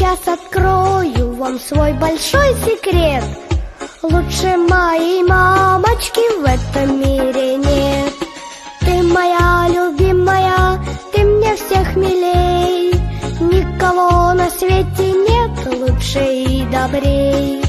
Сейчас открою вам свой большой секрет. Лучше моей мамочки в этом мире нет. Ты моя любимая, ты мне всех милей. Никого на свете нет лучше и добрей.